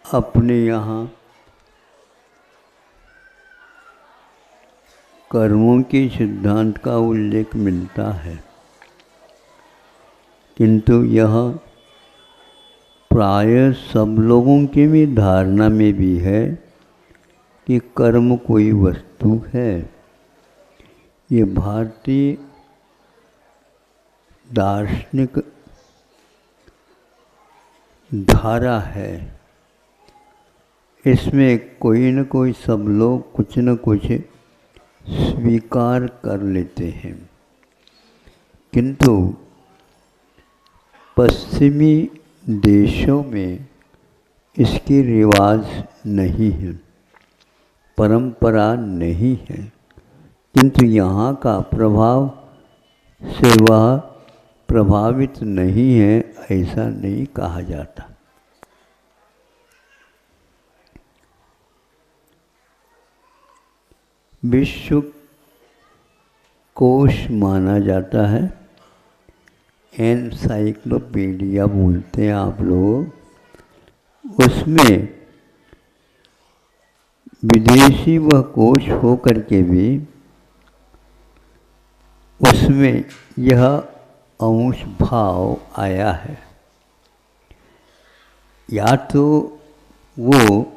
अपने यहाँ कर्मों के सिद्धांत का उल्लेख मिलता है, किंतु यह प्राय सब लोगों की भी धारणा में भी है कि कर्म कोई वस्तु है। ये भारतीय दार्शनिक धारा है। इसमें कोई न कोई सब लोग कुछ न कुछ स्वीकार कर लेते हैं, किंतु पश्चिमी देशों में इसकी रिवाज नहीं है, परंपरा नहीं है, किंतु यहाँ का प्रभाव से वह प्रभावित नहीं है, ऐसा नहीं कहा जाता। विश्व कोश माना जाता है, एनसाइक्लोपीडिया बोलते हैं आप लोग। उसमें विदेशी वह कोश हो करके भी उसमें यह अंश भाव आया है। या तो वो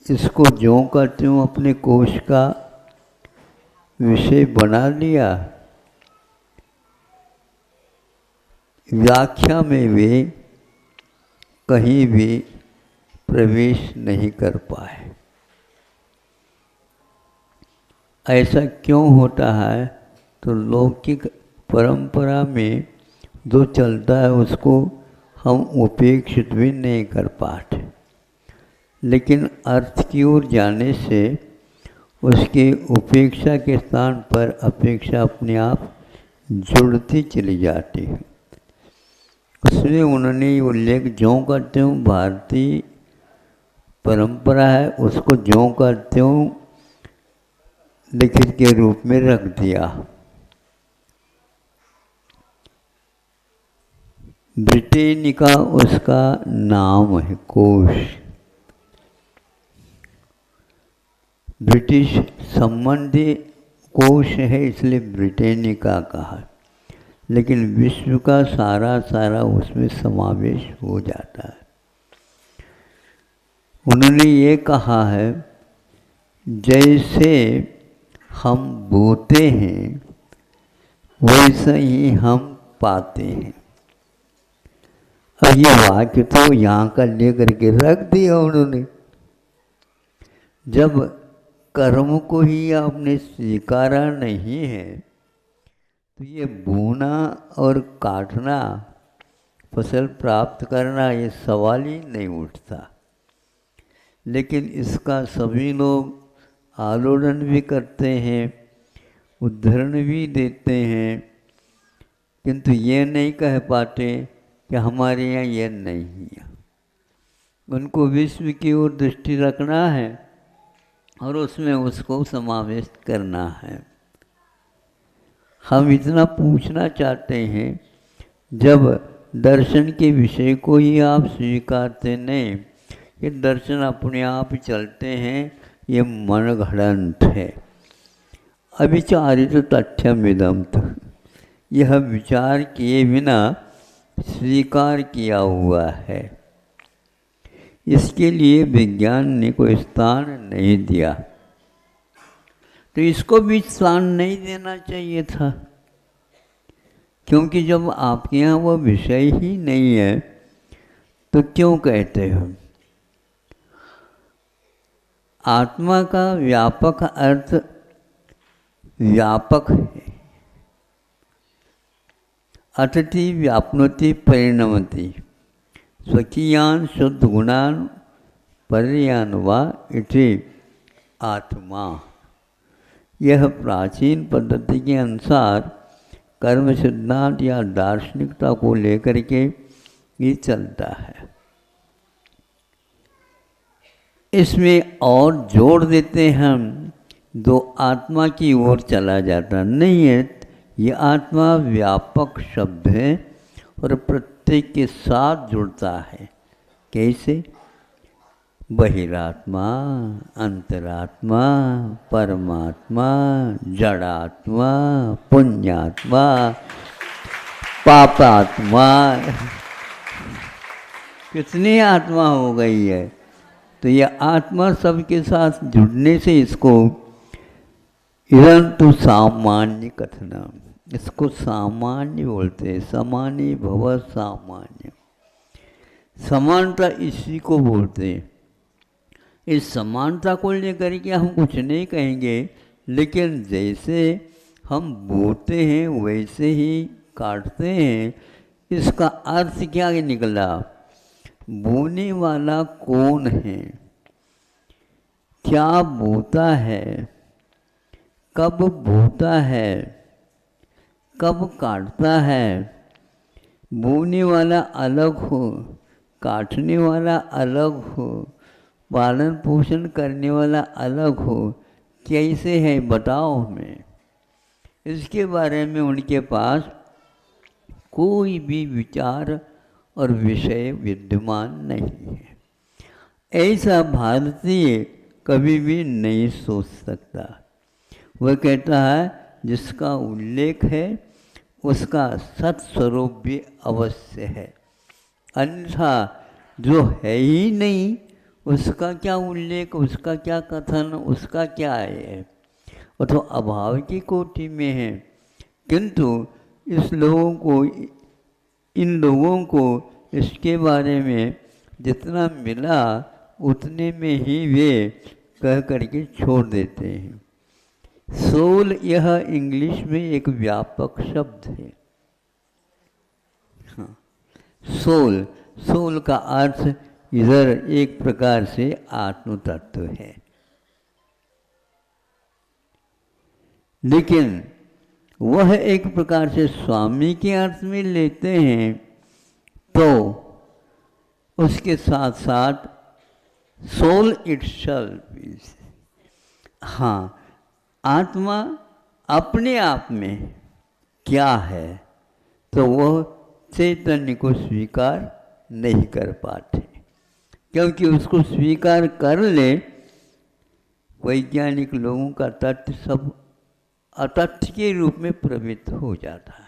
इसको ज्यों का त्यों अपने कोश का विषय बना लिया, व्याख्या में वे कहीं भी प्रवेश नहीं कर पाए। ऐसा क्यों होता है? तो लौकिक परंपरा में जो चलता है उसको हम उपेक्षित भी नहीं कर पाते, लेकिन अर्थ की ओर जाने से उसके उपेक्षा के स्थान पर अपेक्षा अपने आप जुड़ती चली जाती है। उसमें उन्होंने उल्लेख ज्यों का त्यों भारतीय परंपरा है, उसको ज्यों का त्यों लिखित के रूप में रख दिया। ब्रिटेनिका उसका नाम है, कोश। ब्रिटिश संबंधी कोश है, इसलिए ब्रिटेनिका कहा, लेकिन विश्व का सारा उसमें समावेश हो जाता है। उन्होंने ये कहा है, जैसे हम बोते हैं वैसा ही हम पाते हैं। अब ये वाक्य तो यहाँ का लेकर के रख दिया उन्होंने। जब कर्म को ही आपने स्वीकारा नहीं है तो ये बोना और काटना, फसल प्राप्त करना, ये सवाल ही नहीं उठता। लेकिन इसका सभी लोग आलोड़न भी करते हैं, उद्धरण भी देते हैं, किंतु ये नहीं कह पाते कि हमारे यहाँ ये नहीं है। उनको विश्व की ओर दृष्टि रखना है और उसमें उसको समावेश करना है। हम इतना पूछना चाहते हैं, जब दर्शन के विषय को ही आप स्वीकारते नहीं, ये दर्शन अपने आप चलते हैं, ये मनगढ़ंत है। अविचारित तथ्यमिदं, यह विचार किए बिना स्वीकार किया हुआ है। इसके लिए विज्ञान ने कोई स्थान नहीं दिया, तो इसको भी स्थान नहीं देना चाहिए था, क्योंकि जब आपके यहाँ वो विषय ही नहीं है तो क्यों कहते हो? आत्मा का व्यापक अर्थ व्यापक है। अतिथि व्याप्नोति परिणमति स्वकीयान शुद्ध गुणान पर्यान वा इति आत्मा। यह प्राचीन पद्धति के अनुसार कर्म सिद्धांत या दार्शनिकता को लेकर के ये चलता है। इसमें और जोड़ देते हैं हम, दो आत्मा की ओर चला जाता नहीं है। ये आत्मा व्यापक शब्द है और प्रत्येक के साथ जुड़ता है। कैसे? बहिरात्मा, अंतरात्मा, परमात्मा, जड़ात्मा, पुण्यात्मा, पापात्मा, कितनी आत्मा हो गई है। तो यह आत्मा सबके साथ जुड़ने से इसको इरंतु सामान्य कथना, इसको सामान्य बोलते हैं। समानी भव सामान्य, समानता इसी को बोलते हैं। इस समानता को लेकर के हम कुछ नहीं कहेंगे, लेकिन जैसे हम बोते हैं वैसे ही काटते हैं। इसका अर्थ क्या निकला? बोने वाला कौन है, क्या बोता है, कब बोता है, कब काटता है। बोने वाला अलग हो, काटने वाला अलग हो, पालन पोषण करने वाला अलग हो, कैसे है बताओ हमें। इसके बारे में उनके पास कोई भी विचार और विषय विद्यमान नहीं है। ऐसा भारतीय कभी भी नहीं सोच सकता। वह कहता है जिसका उल्लेख है उसका सत्स्वरूप भी अवश्य है, अन्यथा जो है ही नहीं उसका क्या उल्लेख, उसका क्या कथन, उसका क्या है। वो तो अभाव की कोटि में है। किंतु इन लोगों को इसके बारे में जितना मिला उतने में ही वे कह करके छोड़ देते हैं। सोल, यह इंग्लिश में एक व्यापक शब्द है। हाँ, सोल, सोल का अर्थ इधर एक प्रकार से आत्म तत्व है, लेकिन वह एक प्रकार से स्वामी के अर्थ में लेते हैं तो उसके साथ साथ सोल इटसेल्फ, हाँ, आत्मा अपने आप में क्या है तो वह चैतन्य को स्वीकार नहीं कर पाते, क्योंकि उसको स्वीकार कर ले वैज्ञानिक लोगों का तथ्य सब अतथ्य के रूप में प्रवृत्त हो जाता है।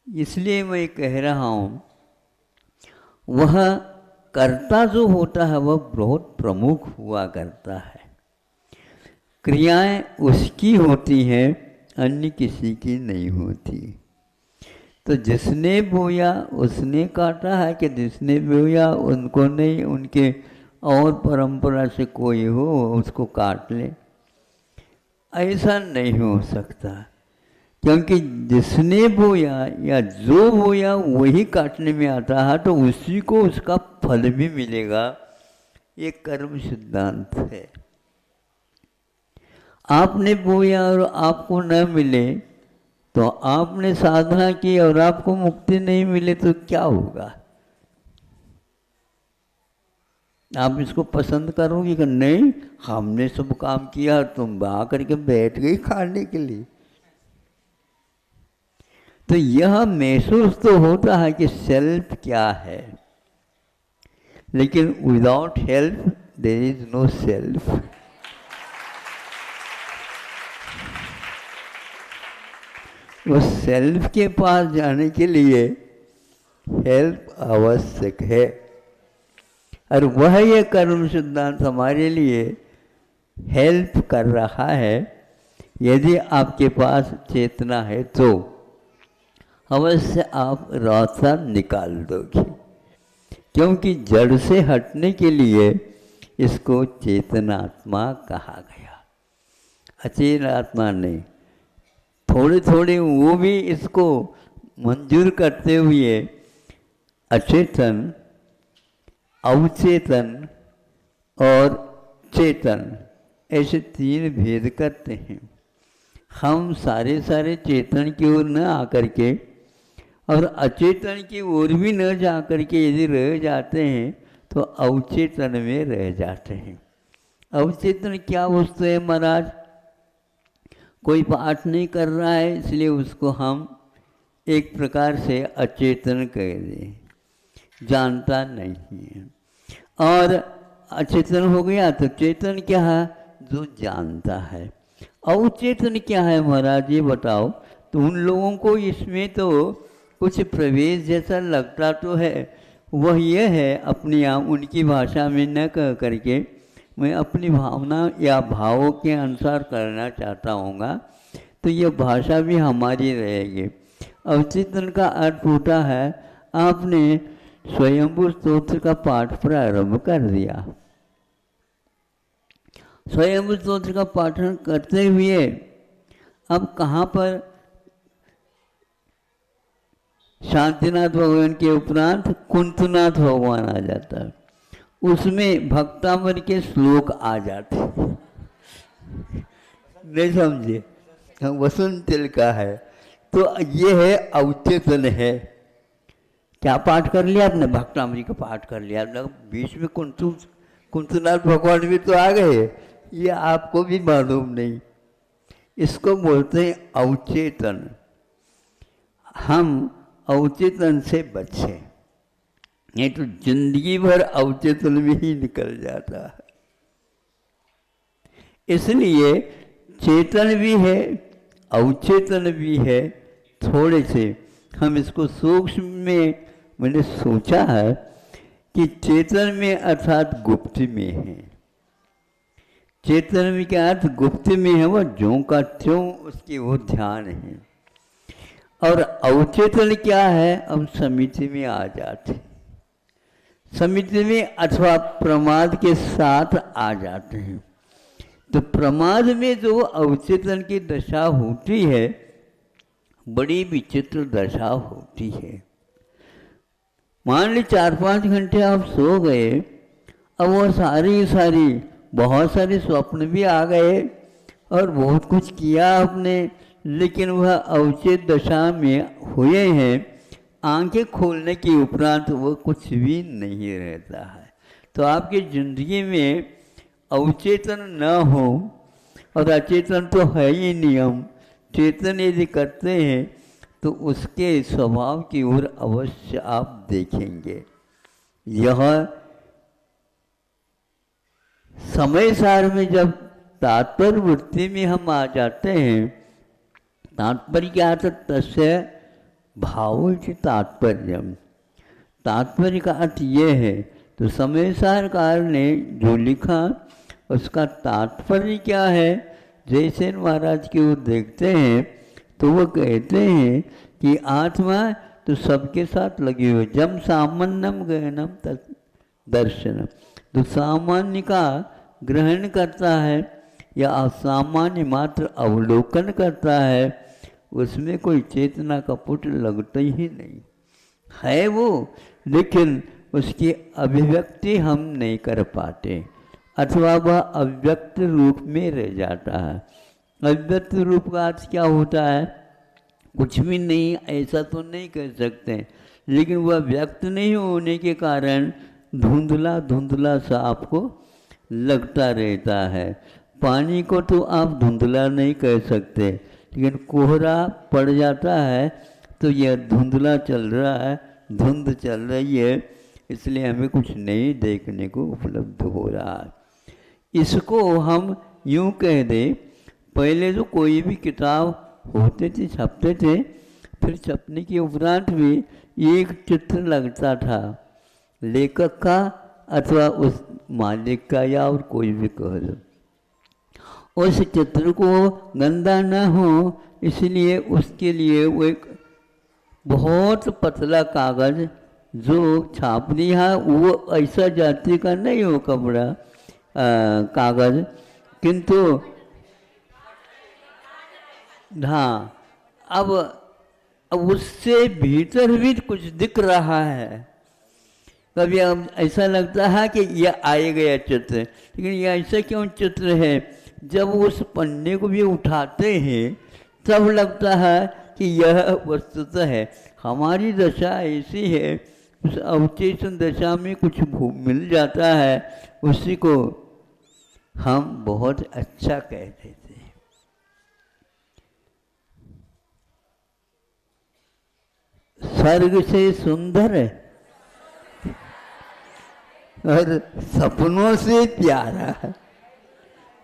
इसलिए मैं कह रहा हूँ वह कर्ता जो होता है वह बहुत प्रमुख हुआ करता है, क्रियाएं उसकी होती हैं, अन्य किसी की नहीं होती। तो जिसने बोया उसने काटा है कि जिसने बोया उनको नहीं, उनके और परंपरा से कोई हो उसको काट ले, ऐसा नहीं हो सकता। क्योंकि जिसने बोया या जो बोया वही काटने में आता है, तो उसी को उसका फल भी मिलेगा। ये कर्म सिद्धांत है। आपने बोया और आपको न मिले, तो आपने साधना की और आपको मुक्ति नहीं मिले तो क्या होगा? आप इसको पसंद करोगे कि नहीं हमने सब काम किया, तुम आकर के बैठ गई खाने के लिए। तो यह महसूस तो होता है कि सेल्फ क्या है, लेकिन without help there is no self. उस सेल्फ के पास जाने के लिए हेल्प आवश्यक है, और वह ये कर्म सिद्धांत हमारे लिए हेल्प कर रहा है। यदि आपके पास चेतना है तो अवश्य आप रास्ता निकाल दोगे, क्योंकि जड़ से हटने के लिए इसको चेतनात्मा कहा गया, अचेतनात्मा नहीं। थोड़े थोड़े वो भी इसको मंजूर करते हुए अचेतन, अवचेतन और चेतन ऐसे तीन भेद करते हैं। हम सारे चेतन की ओर न आकर के और अचेतन की ओर भी न जा कर के यदि रह जाते हैं तो अवचेतन में रह जाते हैं। अवचेतन क्या वस्तु है महाराज? कोई पाठ नहीं कर रहा है इसलिए उसको हम एक प्रकार से अचेतन कह दें, जानता नहीं है। और अचेतन हो गया तो चेतन क्या है? जो जानता है। अवचेतन क्या है महाराज ये बताओ? तो उन लोगों को इसमें तो कुछ प्रवेश जैसा लगता तो है, वह यह है अपनी उनकी भाषा में न कह करके मैं अपनी भावना या भावों के अनुसार करना चाहता हूँगा, तो यह भाषा भी हमारी रहेगी। अवचेतन का अर्थ होता है आपने स्वयंभू स्तोत्र का पाठ प्रारंभ कर दिया। स्वयंभू स्तोत्र का पाठन करते हुए अब कहाँ पर शांतिनाथ भगवान के उपरांत कुंतनाथ भगवान आ जाता है, उसमें भक्तामर के श्लोक आ जाते नहीं समझे? वसंत तिल का है तो ये है अवचेतन है। क्या पाठ कर लिया आपने? भक्तामरी का पाठ कर लिया, बीच में कुंतनाथ भगवान भी तो आ गए, ये आपको भी मालूम नहीं। इसको बोलते हैं अवचेतन। हम अवचेतन से बचे, नहीं तो जिंदगी भर अवचेतन में ही निकल जाता है। इसलिए चेतन भी है अवचेतन भी है। थोड़े से हम इसको सूक्ष्म में मैंने सोचा है कि चेतन में अर्थात गुप्त में है। चेतन में क्या अर्थ? गुप्त में है, वह ज्यों का त्यों उसकी वो ध्यान है। और अवचेतन क्या है? अब समिति में आ जाते, समिति में अथवा प्रमाद के साथ आ जाते हैं। तो प्रमाद में जो अवचेतन की दशा होती है, बड़ी विचित्र दशा होती है। मान ली 4-5 घंटे आप सो गए, अब वो सारी बहुत सारे स्वप्न भी आ गए और बहुत कुछ किया आपने, लेकिन वह अवचेत दशा में हुए हैं। आंखें खोलने के उपरांत वो कुछ भी नहीं रहता है। तो आपकी जिंदगी में अवचेतन न हो, और अचेतन तो है ही नियम, चेतन यदि करते हैं तो उसके स्वभाव की ओर अवश्य आप देखेंगे। यह समय सार में जब तात्पर्य वृत्ति में हम आ जाते हैं, तात्पर्य क्या अर्थ? तस्य भाव तात्पर्य, तात्पर्य का अर्थ ये है। तो समय सारकार ने जो लिखा उसका तात्पर्य क्या है? जयसेन महाराज की ओर देखते हैं तो वो कहते हैं कि आत्मा तो सबके साथ लगी हुई, जब सामान्यम गहनम दर्शनम, तो सामान्य का ग्रहण करता है या असामान्य मात्र अवलोकन करता है, उसमें कोई चेतना का पुट लगता ही नहीं है वो, लेकिन उसकी अभिव्यक्ति हम नहीं कर पाते, अथवा वह अव्यक्त रूप में रह जाता है। अव्यक्त रूप का अर्थ क्या होता है? कुछ भी नहीं, ऐसा तो नहीं कह सकते, लेकिन वह व्यक्त नहीं होने के कारण धुंधला धुंधला सा आपको लगता रहता है। पानी को तो आप धुंधला नहीं कह सकते, लेकिन कोहरा पड़ जाता है तो यह धुंधला चल रहा है, धुंध चल रही है, इसलिए हमें कुछ नहीं देखने को उपलब्ध हो रहा है। इसको हम यूँ कह दें, पहले जो कोई भी किताब होते थे, छपते थे, फिर छपने के उपरांत भी एक चित्र लगता था लेखक का अथवा उस मालिक का, या और कोई भी कह दो। उस चित्र को गंदा न हो इसलिए उसके लिए वो एक बहुत पतला कागज़ जो छाप दिया, वो ऐसा जाति का नहीं हो कपड़ा कागज़, किंतु हाँ अब उससे भीतर भी कुछ दिख रहा है। कभी अब ऐसा लगता है कि यह आए गया चित्र, लेकिन यह ऐसा क्यों चित्र है? जब उस पन्ने को भी उठाते हैं तब लगता है कि यह वस्तुतः है। हमारी दशा ऐसी है, उस अवचेतन दशा में कुछ मिल जाता है, उसी को हम बहुत अच्छा कह देते हैं। स्वर्ग से सुंदर है, और सपनों से प्यारा है।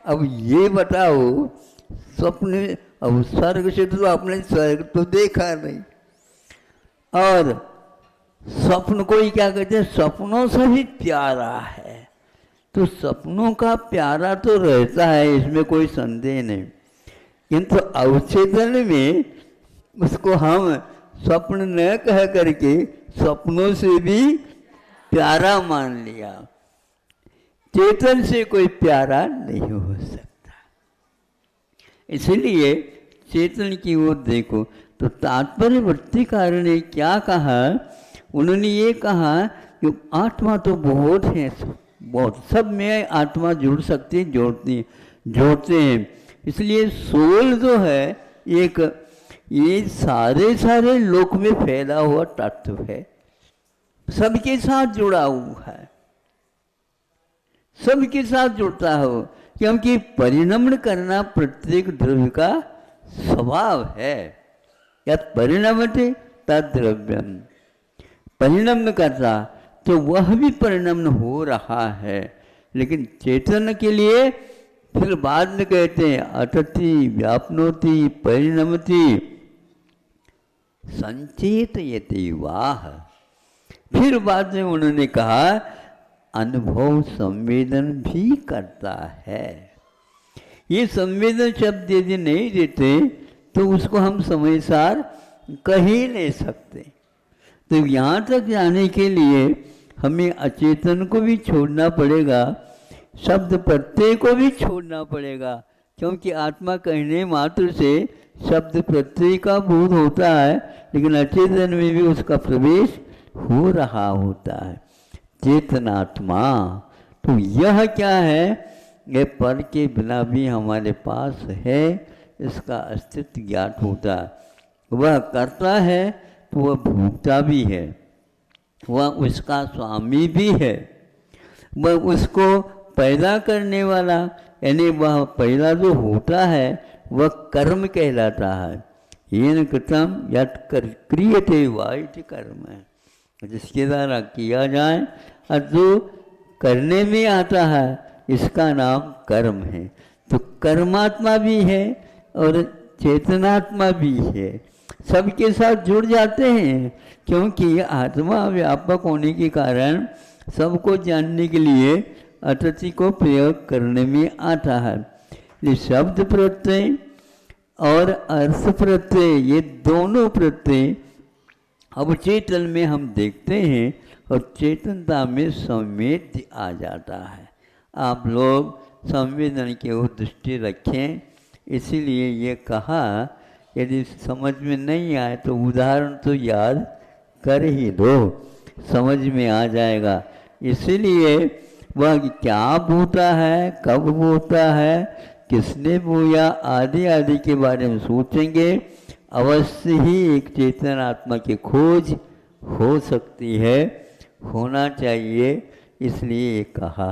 अब ये बताओ, स्वप्न, अब स्वर्ग से तो आपने स्वर्ग तो देखा नहीं, और स्वप्न को ही क्या कहते हैं, सपनों से भी प्यारा है। तो सपनों का प्यारा तो रहता है, इसमें कोई संदेह नहीं, किंतु अवचेतन में उसको हम स्वप्न न कह करके सपनों से भी प्यारा मान लिया। चेतन से कोई प्यारा नहीं हो सकता, इसलिए चेतन की ओर देखो। तो तात्पर्य वृत्तिकार ने क्या कहा, उन्होंने ये कहा कि आत्मा तो बहुत है, बहुत, सब में आत्मा जुड़ सकती है, जोड़ते हैं। इसलिए सोल जो है एक, ये सारे लोक में फैला हुआ तत्व है, सबके साथ जुड़ा हुआ है, सबके साथ जुड़ता हो, क्योंकि परिणमन करना प्रत्येक द्रव्य का स्वभाव है। यत् परिणमते तद द्रव्यम, परिणमन करता तो वह भी परिणमन हो रहा है। लेकिन चेतन के लिए फिर बाद में कहते हैं अटति व्याप्नोति परिणमति संचेतयति वाह। फिर बाद में उन्होंने कहा अनुभव संवेदन भी करता है। ये संवेदन शब्द यदि नहीं देते तो उसको हम समयसार कह ही नहीं सकते। तो यहाँ तक जाने के लिए हमें अचेतन को भी छोड़ना पड़ेगा, शब्द प्रत्यय को भी छोड़ना पड़ेगा, क्योंकि आत्मा कहने मात्र से शब्द प्रत्यय का बोध होता है, लेकिन अचेतन में भी उसका प्रवेश हो रहा होता है। चेतनात्मा तो यह क्या है, ये पर के बिना भी हमारे पास है, इसका अस्तित्व ज्ञात होता है। वह करता है तो वह भोगता भी है, वह उसका स्वामी भी है, वह उसको पैदा करने वाला, यानी वह पहला जो होता है वह कर्म कहलाता है। येन कृतम यत् क्रियते वाइट कर्म है, जिसके द्वारा किया जाए और जो करने में आता है इसका नाम कर्म है। तो कर्मात्मा भी है और चेतनात्मा भी है, सबके साथ जुड़ जाते हैं, क्योंकि आत्मा व्यापक होने के कारण सबको जानने के लिए अतिथि को प्रयोग करने में आता है। ये शब्द प्रत्यय और अर्थ प्रत्यय, ये दोनों प्रत्यय अब चेतन में हम देखते हैं और चेतनता में संवेद्य आ जाता है। आप लोग संवेदन की ओर दृष्टि रखें, इसीलिए ये कहा यदि समझ में नहीं आए तो उदाहरण तो याद कर ही दो, समझ में आ जाएगा। इसीलिए वह क्या बोता है, कब बोता है, किसने बोया, आदि आदि के बारे में सोचेंगे, अवश्य ही एक चेतन आत्मा की खोज हो सकती है, होना चाहिए। इसलिए कहा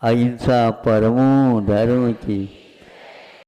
अहिंसा परमो धर्म की